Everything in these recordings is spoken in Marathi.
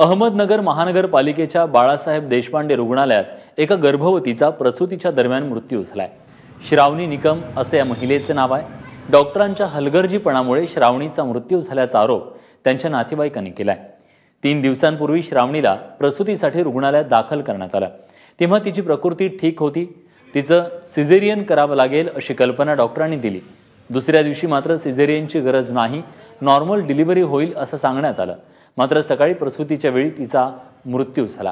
अहमदनगर महानगरपालिकेच्या बाळासाहेब देशपांडे रुग्णालयात एका गर्भवतीचा प्रसूतीच्या दरम्यान मृत्यू झालाय। श्रावणी निकम असे या महिलेचे नाव आहे। डॉक्टरांच्या हलगर्जीपणामुळे श्रावणीचा मृत्यू झाल्याचा आरोप त्यांच्या नातेवाईकांनी केलाय। 3 दिवसांपूर्वी श्रावणीला प्रसूतीसाठी रुग्णालयात दाखल करण्यात आलं, तेव्हा तिची प्रकृती ठीक होती। तिचं सिझेरियन करावं लागेल अशी कल्पना डॉक्टरांनी दिली। दुसऱ्या दिवशी मात्र सिझेरियनची गरज नाही, नॉर्मल डिलिव्हरी होईल असं सांगण्यात आलं। मात्र सकाळी प्रसूतीच्या वेळी तिचा मृत्यू झाला।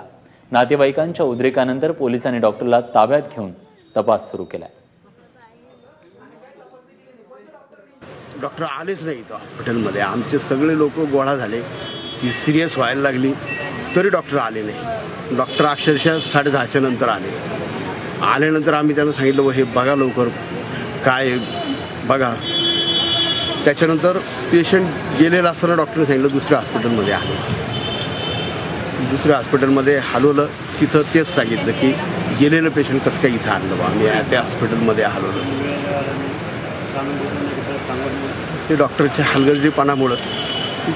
नातेवाईकांच्या उद्रेकानंतर पोलिसांनी डॉक्टरला ताब्यात घेऊन तपास सुरू केलाय। डॉक्टर आलेच नाही इथं हॉस्पिटलमध्ये। आमचे सगळे लोक गोळा झाले, ती सिरियस व्हायला लागली तरी डॉक्टर आले नाही। डॉक्टर अक्षरशः 10:30च्या नंतर आल्यानंतर आम्ही त्यांना सांगितलं हे बघा लवकर काय बघा। त्याच्यानंतर पेशंट गेलेला असताना डॉक्टरने सांगितलं दुसऱ्या हॉस्पिटलमध्ये आलो। दुसऱ्या हॉस्पिटलमध्ये हलवलं, तिथं तेच सांगितलं की गेलेलं पेशंट कसं काय इथं आणलं बा। आम्ही त्या हॉस्पिटलमध्ये हलवलं। ते डॉक्टरच्या हलगर्जीपणामुळं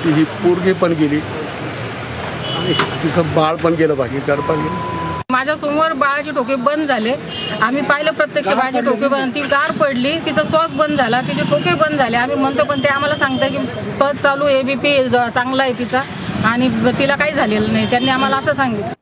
ही पोरगी पण गेली आणि तिचं बाळ पण गेलं, बाकी गडबा गेली। माझ्या समोर बाळाचे ठोके बंद झाले। आम्ही पाहिलं प्रत्यक्ष बाळाचे ठोके बंद, ती गार पडली, तिचा श्वास बंद झाला, तिचे ठोके बंद झाले। आम्ही म्हणतो पण ते आम्हाला सांगतात की पद चालू, ABP चांगला आहे तिचा आणि तिला काही झालेलं नाही। त्यांनी आम्हाला असं सांगितलं।